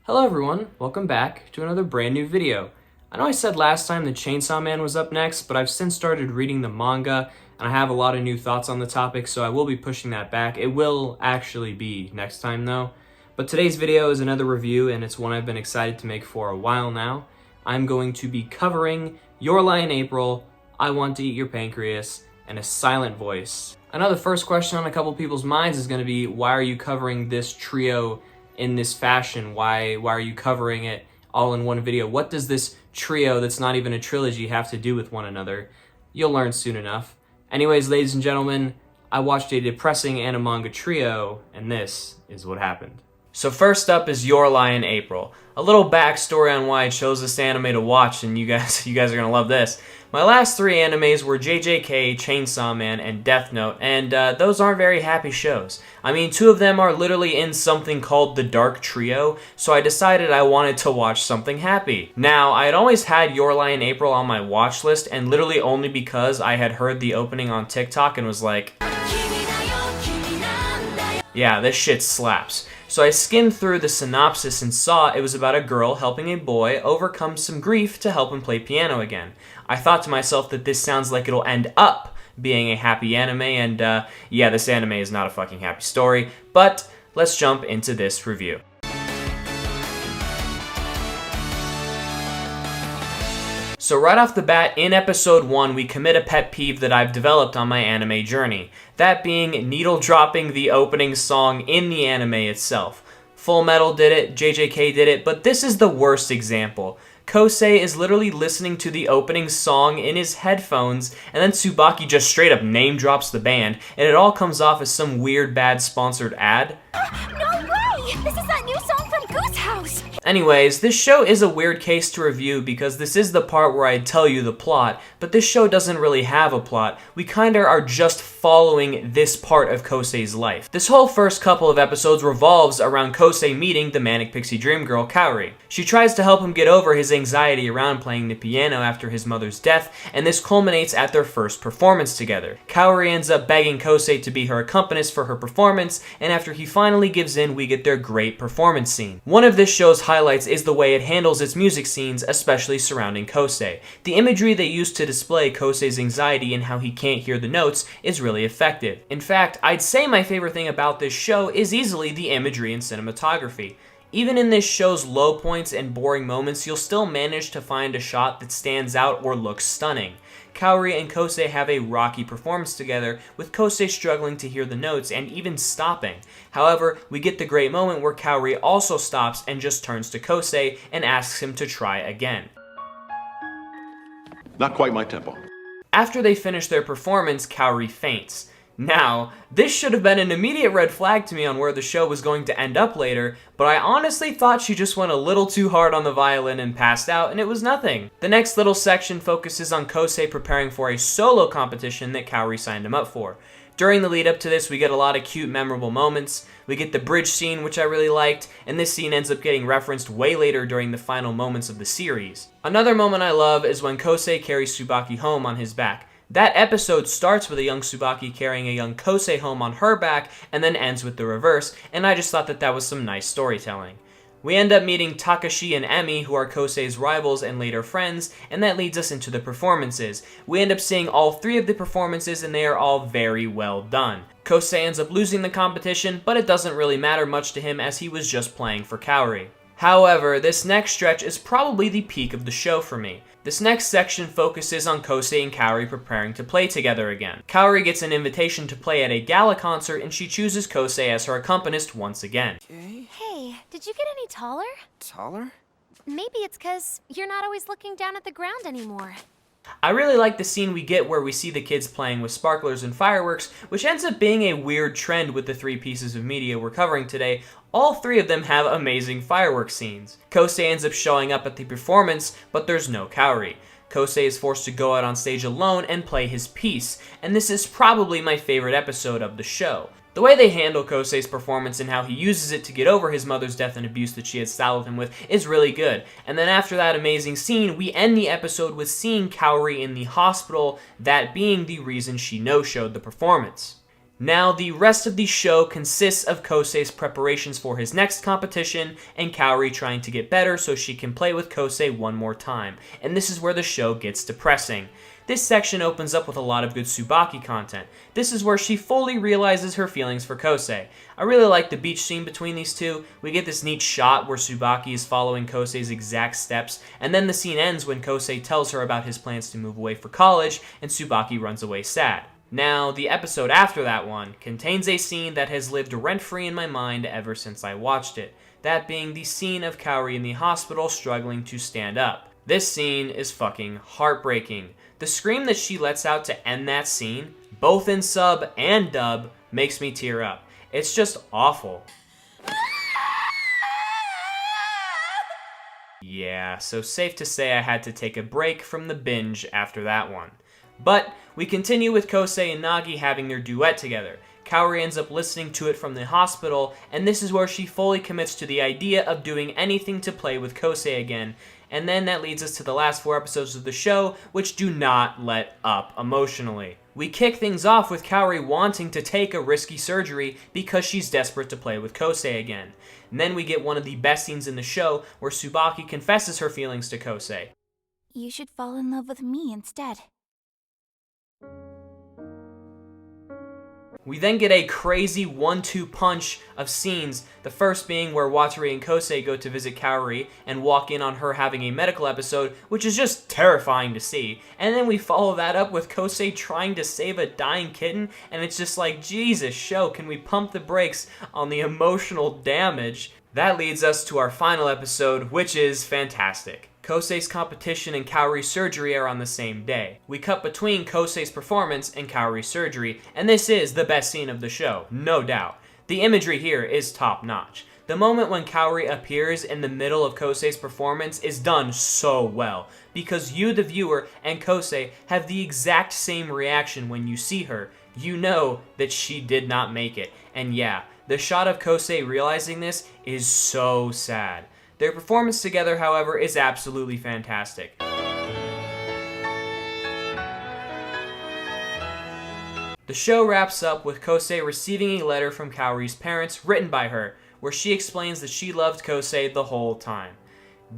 Hello everyone, welcome back to another brand new video. I know I said last time the Chainsaw Man was up next, but I've since started reading the manga, and I have a lot of new thoughts on the topic, so I will be pushing that back. It will actually be next time though. But today's video is another review, and it's one I've been excited to make for a while now. I'm going to be covering Your Lie in April, I Want to Eat Your Pancreas, and A Silent Voice. I know the first question on a couple people's minds is going to be, why are you covering this trio in this fashion? Why are you covering it all in one video? What does this trio that's not even a trilogy have to do with one another? You'll learn soon enough. Anyways, ladies and gentlemen, I watched a depressing Animanga trio, and this is what happened. So first up is Your Lie in April. A little backstory on why I chose this anime to watch, and you guys are gonna love this. My last three animes were JJK, Chainsaw Man, and Death Note, and those aren't very happy shows. I mean, two of them are literally in something called the Dark Trio, so I decided I wanted to watch something happy. Now, I had always had Your Lie in April on my watch list, and literally only because I had heard the opening on TikTok and was like, yeah, this shit slaps. So I skimmed through the synopsis and saw it was about a girl helping a boy overcome some grief to help him play piano again. I thought to myself that this sounds like it'll end up being a happy anime, and yeah, this anime is not a fucking happy story, but let's jump into this review. So right off the bat, in episode 1, we commit a pet peeve that I've developed on my anime journey. That being needle dropping the opening song in the anime itself. Full Metal did it, JJK did it, but this is the worst example. Kosei is literally listening to the opening song in his headphones, and then Tsubaki just straight up name drops the band, and it all comes off as some weird bad sponsored ad. No way! This is that new song from Goose House! Anyways, this show is a weird case to review because this is the part where I tell you the plot, but this show doesn't really have a plot. We kinda are just following this part of Kosei's life. This whole first couple of episodes revolves around Kosei meeting the Manic Pixie Dream Girl, Kaori. She tries to help him get over his anxiety around playing the piano after his mother's death, and this culminates at their first performance together. Kaori ends up begging Kosei to be her accompanist for her performance, and after he finally gives in, we get their great performance scene. One of this show's highlights is the way it handles its music scenes, especially surrounding Kosei. The imagery they use to display Kosei's anxiety and how he can't hear the notes is really effective. In fact, I'd say my favorite thing about this show is easily the imagery and cinematography. Even in this show's low points and boring moments, you'll still manage to find a shot that stands out or looks stunning. Kaori and Kosei have a rocky performance together, with Kosei struggling to hear the notes and even stopping. However, we get the great moment where Kaori also stops and just turns to Kosei and asks him to try again. Not quite my tempo. After they finish their performance, Kaori faints. Now, this should have been an immediate red flag to me on where the show was going to end up later, but I honestly thought she just went a little too hard on the violin and passed out, and it was nothing. The next little section focuses on Kosei preparing for a solo competition that Kaori signed him up for. During the lead up to this, we get a lot of cute, memorable moments. We get the bridge scene, which I really liked, and this scene ends up getting referenced way later during the final moments of the series. Another moment I love is when Kosei carries Tsubaki home on his back. That episode starts with a young Tsubaki carrying a young Kosei home on her back, and then ends with the reverse, and I just thought that that was some nice storytelling. We end up meeting Takashi and Emi, who are Kosei's rivals and later friends, and that leads us into the performances. We end up seeing all three of the performances, and they are all very well done. Kosei ends up losing the competition, but it doesn't really matter much to him as he was just playing for Kaori. However, this next stretch is probably the peak of the show for me. This next section focuses on Kosei and Kaori preparing to play together again. Kaori gets an invitation to play at a gala concert, and she chooses Kosei as her accompanist once again. Hey, did you get any taller? Taller? Maybe it's 'cause you're not always looking down at the ground anymore. I really like the scene we get where we see the kids playing with sparklers and fireworks, which ends up being a weird trend with the three pieces of media we're covering today. All three of them have amazing fireworks scenes. Kosei ends up showing up at the performance, but there's no Kaori. Kosei is forced to go out on stage alone and play his piece, and this is probably my favorite episode of the show. The way they handle Kosei's performance and how he uses it to get over his mother's death and abuse that she had saddled him with is really good. And then after that amazing scene, we end the episode with seeing Kaori in the hospital, that being the reason she no-showed the performance. Now, the rest of the show consists of Kosei's preparations for his next competition and Kaori trying to get better so she can play with Kosei one more time, and this is where the show gets depressing. This section opens up with a lot of good Tsubaki content. This is where she fully realizes her feelings for Kosei. I really like the beach scene between these two. We get this neat shot where Tsubaki is following Kosei's exact steps, and then the scene ends when Kosei tells her about his plans to move away for college, and Tsubaki runs away sad. Now, the episode after that one contains a scene that has lived rent-free in my mind ever since I watched it, that being the scene of Kaori in the hospital struggling to stand up. This scene is fucking heartbreaking. The scream that she lets out to end that scene, both in sub and dub, makes me tear up. It's just awful. Yeah, so safe to say I had to take a break from the binge after that one. But we continue with Kosei and Nagi having their duet together. Kaori ends up listening to it from the hospital, and this is where she fully commits to the idea of doing anything to play with Kosei again. And then that leads us to the last 4 episodes of the show, which do not let up emotionally. We kick things off with Kaori wanting to take a risky surgery because she's desperate to play with Kosei again. And then we get one of the best scenes in the show where Tsubaki confesses her feelings to Kosei. You should fall in love with me instead. We then get a crazy 1-2 punch of scenes, the first being where Watari and Kosei go to visit Kaori and walk in on her having a medical episode, which is just terrifying to see. And then we follow that up with Kosei trying to save a dying kitten, and it's just like, Jesus, show, can we pump the brakes on the emotional damage? That leads us to our final episode, which is fantastic. Kosei's competition and Kaori's surgery are on the same day. We cut between Kosei's performance and Kaori's surgery, and this is the best scene of the show, no doubt. The imagery here is top notch. The moment when Kaori appears in the middle of Kosei's performance is done so well, because you, the viewer, and Kosei have the exact same reaction when you see her. You know that she did not make it, and yeah, the shot of Kosei realizing this is so sad. Their performance together, however, is absolutely fantastic. The show wraps up with Kosei receiving a letter from Kaori's parents written by her, where she explains that she loved Kosei the whole time.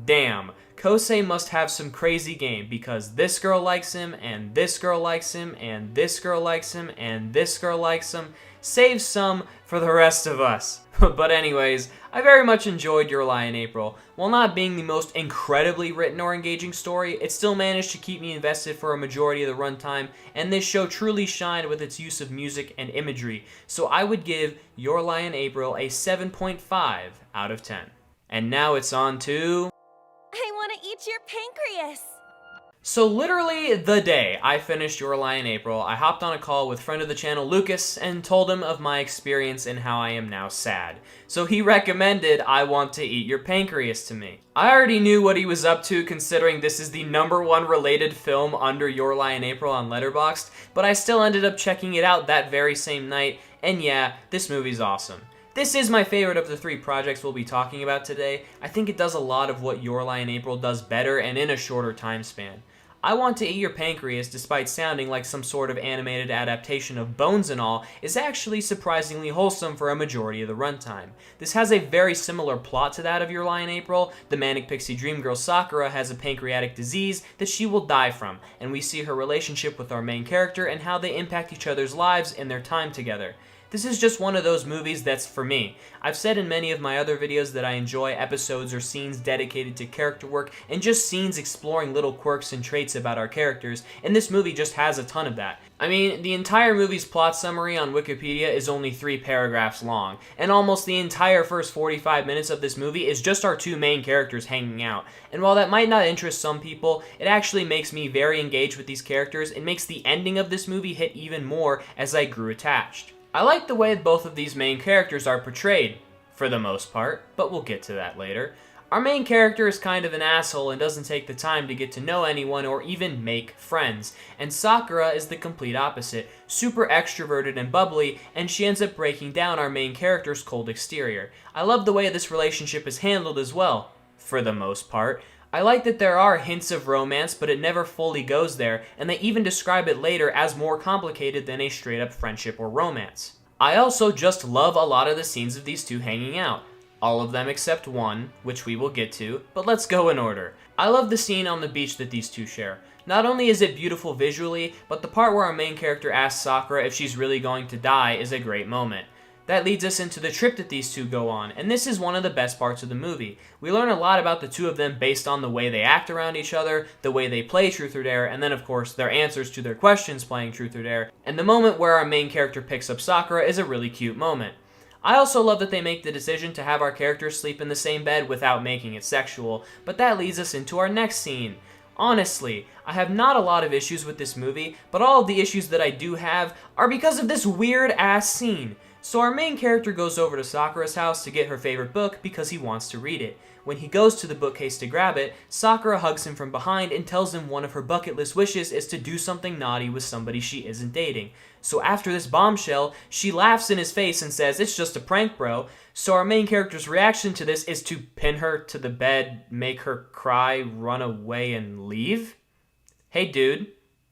Damn, Kosei must have some crazy game because this girl likes him, and this girl likes him, and this girl likes him, and this girl likes him. Save some for the rest of us. But anyways, I very much enjoyed Your Lie in April. While not being the most incredibly written or engaging story, it still managed to keep me invested for a majority of the runtime, and this show truly shined with its use of music and imagery, so I would give Your Lie in April a 7.5 out of 10. And now it's on to... I want to eat your pancreas. So literally the day I finished Your Lie in April, I hopped on a call with friend of the channel Lucas and told him of my experience and how I am now sad. So he recommended I Want to Eat Your Pancreas to me. I already knew what he was up to considering this is the #1 related film under Your Lie in April on Letterboxd, but I still ended up checking it out that very same night, and yeah, this movie's awesome. This is my favorite of the 3 projects we'll be talking about today. I think it does a lot of what Your Lie in April does better and in a shorter time span. I Want to Eat Your Pancreas, despite sounding like some sort of animated adaptation of Bones and all, is actually surprisingly wholesome for a majority of the runtime. This has a very similar plot to that of Your Lie in April. The manic pixie dream girl Sakura has a pancreatic disease that she will die from, and we see her relationship with our main character and how they impact each other's lives in their time together. This is just one of those movies that's for me. I've said in many of my other videos that I enjoy episodes or scenes dedicated to character work and just scenes exploring little quirks and traits about our characters, and this movie just has a ton of that. I mean, the entire movie's plot summary on Wikipedia is only 3 paragraphs long, and almost the entire first 45 minutes of this movie is just our 2 main characters hanging out. And while that might not interest some people, it actually makes me very engaged with these characters and makes the ending of this movie hit even more as I grew attached. I like the way both of these main characters are portrayed, for the most part, but we'll get to that later. Our main character is kind of an asshole and doesn't take the time to get to know anyone or even make friends, and Sakura is the complete opposite, super extroverted and bubbly, and she ends up breaking down our main character's cold exterior. I love the way this relationship is handled as well, for the most part. I like that there are hints of romance, but it never fully goes there, and they even describe it later as more complicated than a straight up friendship or romance. I also just love a lot of the scenes of these two hanging out. All of them except one, which we will get to, but let's go in order. I love the scene on the beach that these two share. Not only is it beautiful visually, but the part where our main character asks Sakura if she's really going to die is a great moment. That leads us into the trip that these two go on, and this is one of the best parts of the movie. We learn a lot about the two of them based on the way they act around each other, the way they play Truth or Dare, and then of course their answers to their questions playing Truth or Dare, and the moment where our main character picks up Sakura is a really cute moment. I also love that they make the decision to have our characters sleep in the same bed without making it sexual, but that leads us into our next scene. Honestly, I have not a lot of issues with this movie, but all of the issues that I do have are because of this weird ass scene. So our main character goes over to Sakura's house to get her favorite book because he wants to read it. When he goes to the bookcase to grab it, Sakura hugs him from behind and tells him one of her bucket list wishes is to do something naughty with somebody she isn't dating. So after this bombshell, she laughs in his face and says, "It's just a prank, bro." So our main character's reaction to this is to pin her to the bed, make her cry, run away, and leave? Hey dude,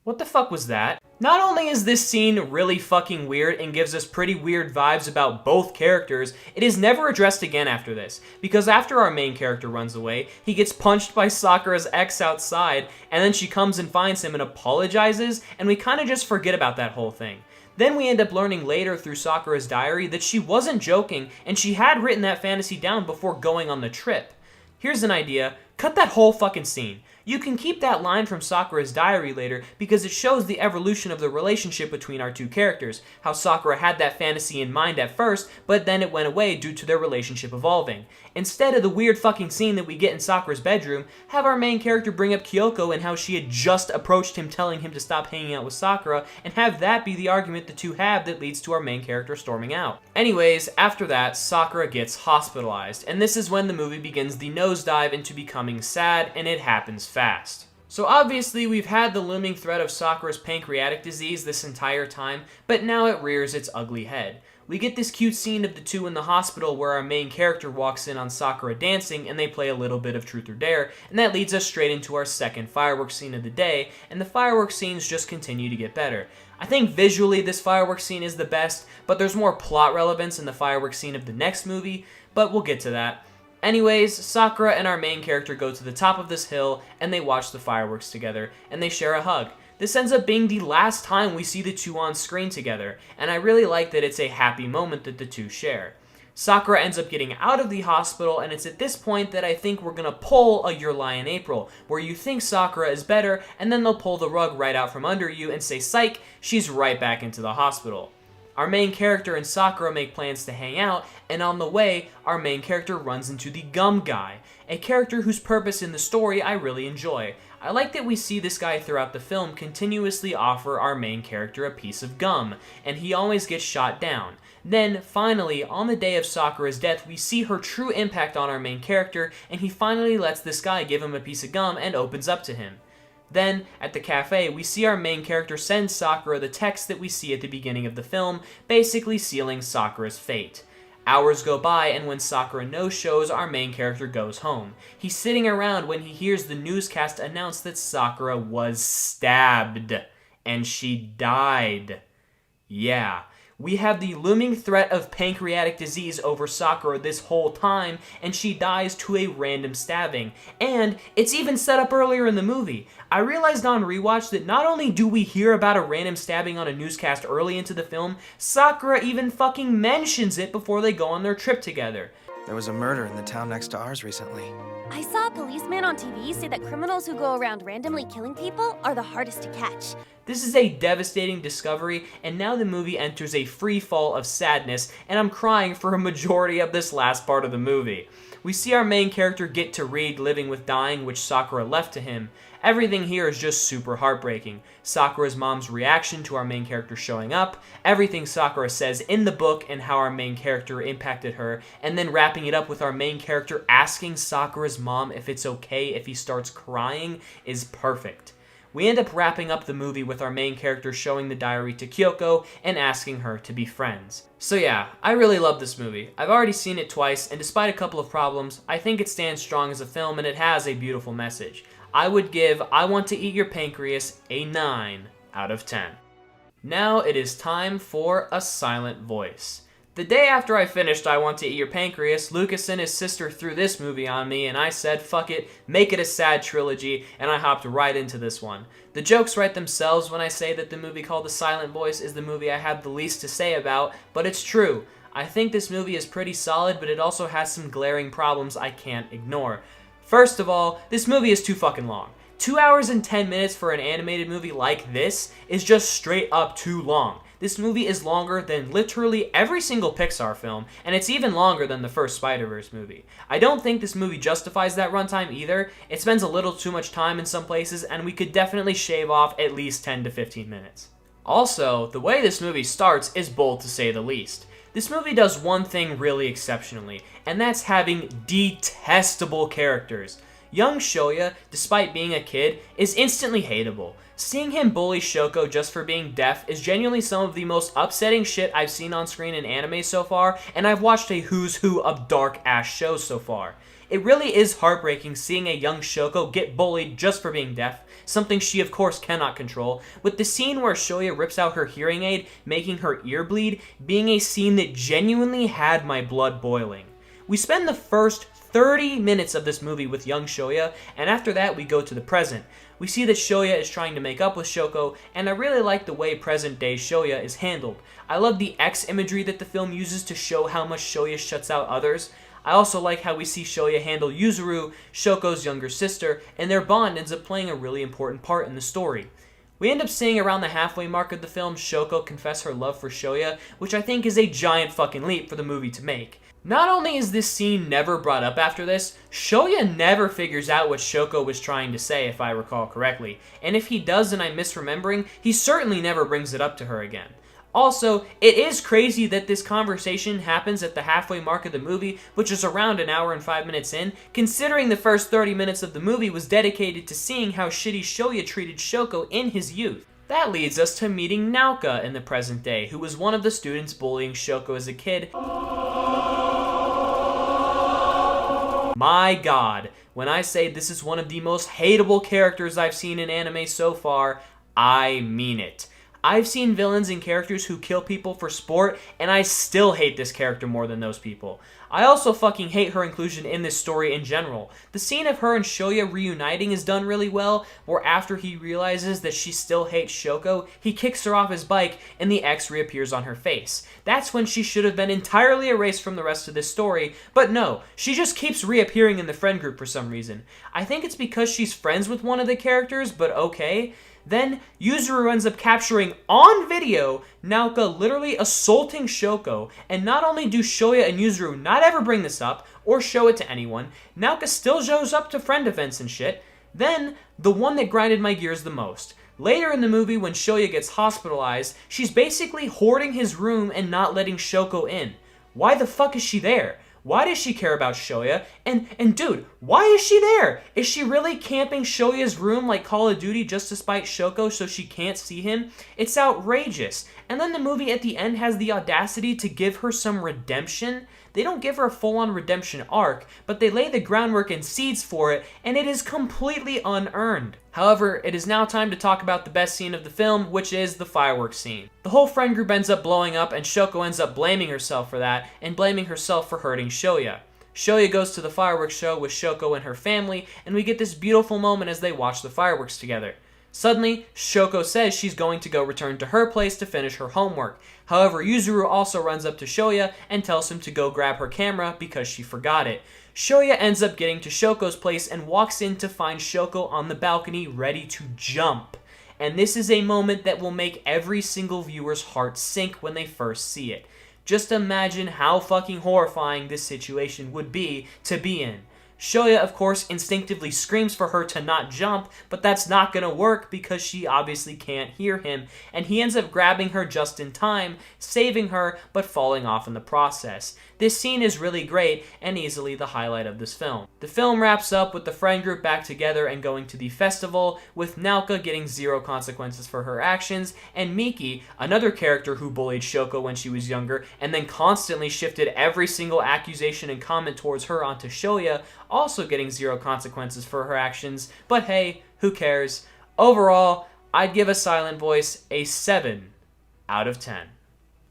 what the fuck was that? Not only is this scene really fucking weird and gives us pretty weird vibes about both characters, it is never addressed again after this, because after our main character runs away, he gets punched by Sakura's ex outside, and then she comes and finds him and apologizes, and we kinda just forget about that whole thing. Then we end up learning later through Sakura's diary that she wasn't joking, and she had written that fantasy down before going on the trip. Here's an idea, cut that whole fucking scene. You can keep that line from Sakura's diary later because it shows the evolution of the relationship between our two characters, how Sakura had that fantasy in mind at first, but then it went away due to their relationship evolving. Instead of the weird fucking scene that we get in Sakura's bedroom, have our main character bring up Kyoko and how she had just approached him telling him to stop hanging out with Sakura, and have that be the argument the two have that leads to our main character storming out. Anyways, after that, Sakura gets hospitalized, and this is when the movie begins the nosedive into becoming sad, and it happens fast. So obviously we've had the looming threat of Sakura's pancreatic disease this entire time, but now it rears its ugly head. We get this cute scene of the two in the hospital where our main character walks in on Sakura dancing and they play a little bit of Truth or Dare, and that leads us straight into our second fireworks scene of the day, and the fireworks scenes just continue to get better. I think visually this fireworks scene is the best, but there's more plot relevance in the fireworks scene of the next movie, but we'll get to that. Anyways, Sakura and our main character go to the top of this hill and they watch the fireworks together, and they share a hug. This ends up being the last time we see the two on screen together, and I really like that it's a happy moment that the two share. Sakura ends up getting out of the hospital, and it's at this point that I think we're gonna pull a Your Lie in April, where you think Sakura is better, and then they'll pull the rug right out from under you and say, psych, she's right back into the hospital. Our main character and Sakura make plans to hang out, and on the way, our main character runs into the Gum Guy, a character whose purpose in the story I really enjoy. I like that we see this guy throughout the film continuously offer our main character a piece of gum, and he always gets shot down. Then, finally, on the day of Sakura's death, we see her true impact on our main character, and he finally lets this guy give him a piece of gum and opens up to him. Then, at the cafe, we see our main character send Sakura the text that we see at the beginning of the film, basically sealing Sakura's fate. Hours go by, and when Sakura no-shows, our main character goes home. He's sitting around when he hears the newscast announce that Sakura was stabbed, and she died. Yeah. We have the looming threat of pancreatic disease over Sakura this whole time, and she dies to a random stabbing. And it's even set up earlier in the movie. I realized on rewatch that not only do we hear about a random stabbing on a newscast early into the film, Sakura even fucking mentions it before they go on their trip together. There was a murder in the town next to ours recently. I saw a policeman on TV say that criminals who go around randomly killing people are the hardest to catch. This is a devastating discovery, and now the movie enters a free fall of sadness, and I'm crying for a majority of this last part of the movie. We see our main character get to read Living with Dying, which Sakura left to him. Everything here is just super heartbreaking. Sakura's mom's reaction to our main character showing up, everything Sakura says in the book and how our main character impacted her, and then wrapping it up with our main character asking Sakura's mom if it's okay if he starts crying is perfect. We end up wrapping up the movie with our main character showing the diary to Kyoko and asking her to be friends. So yeah, I really love this movie. I've already seen it twice, and despite a couple of problems, I think it stands strong as a film and it has a beautiful message. I would give I Want to Eat Your Pancreas a 9 out of 10. Now it is time for a silent voice. The day after I finished I Want to Eat Your Pancreas, Lucas and his sister threw this movie on me and I said, fuck it, make it a sad trilogy, and I hopped right into this one. The jokes write themselves when I say that the movie called The Silent Voice is the movie I have the least to say about, but it's true. I think this movie is pretty solid, but it also has some glaring problems I can't ignore. First of all, this movie is too fucking long. 2 hours and 10 minutes for an animated movie like this is just straight up too long. This movie is longer than literally every single Pixar film, and it's even longer than the first Spider-Verse movie. I don't think this movie justifies that runtime either. It spends a little too much time in some places, and we could definitely shave off at least 10 to 15 minutes. Also, the way this movie starts is bold to say the least. This movie does one thing really exceptionally, and that's having detestable characters. Young Shoya, despite being a kid, is instantly hateable. Seeing him bully Shoko just for being deaf is genuinely some of the most upsetting shit I've seen on screen in anime so far, and I've watched a who's who of dark-ass shows so far. It really is heartbreaking seeing a young Shoko get bullied just for being deaf, something she of course cannot control, with the scene where Shoya rips out her hearing aid, making her ear bleed, being a scene that genuinely had my blood boiling. We spend the first 30 minutes of this movie with young Shoya, and after that we go to the present. We see that Shoya is trying to make up with Shoko, and I really like the way present-day Shoya is handled. I love the X imagery that the film uses to show how much Shoya shuts out others. I also like how we see Shoya handle Yuzuru, Shoko's younger sister, and their bond ends up playing a really important part in the story. We end up seeing around the halfway mark of the film Shoko confess her love for Shoya, which I think is a giant fucking leap for the movie to make. Not only is this scene never brought up after this, Shoya never figures out what Shoko was trying to say, if I recall correctly, and if he does and I'm misremembering, he certainly never brings it up to her again. Also, it is crazy that this conversation happens at the halfway mark of the movie, which is around an hour and 5 minutes in, considering the first 30 minutes of the movie was dedicated to seeing how shitty Shoya treated Shoko in his youth. That leads us to meeting Naoka in the present day, who was one of the students bullying Shoko as a kid. My god, when I say this is one of the most hateable characters I've seen in anime so far, I mean it. I've seen villains and characters who kill people for sport, and I still hate this character more than those people. I also fucking hate her inclusion in this story in general. The scene of her and Shoya reuniting is done really well, where after he realizes that she still hates Shoko, he kicks her off his bike and the X reappears on her face. That's when she should have been entirely erased from the rest of this story, but no, she just keeps reappearing in the friend group for some reason. I think it's because she's friends with one of the characters, but okay. Then, Yuzuru ends up capturing, on video, Naoka literally assaulting Shoko, and not only do Shoya and Yuzuru not ever bring this up, or show it to anyone, Naoka still shows up to friend events and shit. Then, the one that grinded my gears the most. Later in the movie, when Shoya gets hospitalized, she's basically hoarding his room and not letting Shoko in. Why the fuck is she there? Why does she care about Shoya? And dude, why is she there? Is she really camping Shoya's room like Call of Duty just to spite Shoko so she can't see him? It's outrageous. And then the movie at the end has the audacity to give her some redemption. They don't give her a full-on redemption arc, but they lay the groundwork and seeds for it, and it is completely unearned. However, it is now time to talk about the best scene of the film, which is the fireworks scene. The whole friend group ends up blowing up, and Shoko ends up blaming herself for that, and blaming herself for hurting Shoya. Shoya goes to the fireworks show with Shoko and her family, and we get this beautiful moment as they watch the fireworks together. Suddenly, Shoko says she's going to go return to her place to finish her homework. However, Yuzuru also runs up to Shoya and tells him to go grab her camera because she forgot it. Shoya ends up getting to Shoko's place and walks in to find Shoko on the balcony ready to jump. And this is a moment that will make every single viewer's heart sink when they first see it. Just imagine how fucking horrifying this situation would be to be in. Shoya, of course, instinctively screams for her to not jump, but that's not gonna work because she obviously can't hear him, and he ends up grabbing her just in time, saving her, but falling off in the process. This scene is really great and easily the highlight of this film. The film wraps up with the friend group back together and going to the festival, with Naoka getting 0 consequences for her actions, and Miki, another character who bullied Shoko when she was younger, and then constantly shifted every single accusation and comment towards her onto Shoya, also getting 0 consequences for her actions, but hey, who cares? Overall, I'd give A Silent Voice a 7 out of 10.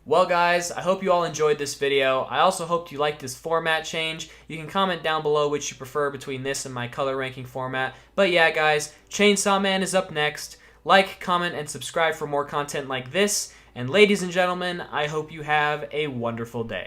Well guys, I hope you all enjoyed this video. I also hope you liked this format change. You can comment down below which you prefer between this and my color ranking format. But yeah guys, Chainsaw Man is up next. Like, comment, and subscribe for more content like this. And ladies and gentlemen, I hope you have a wonderful day.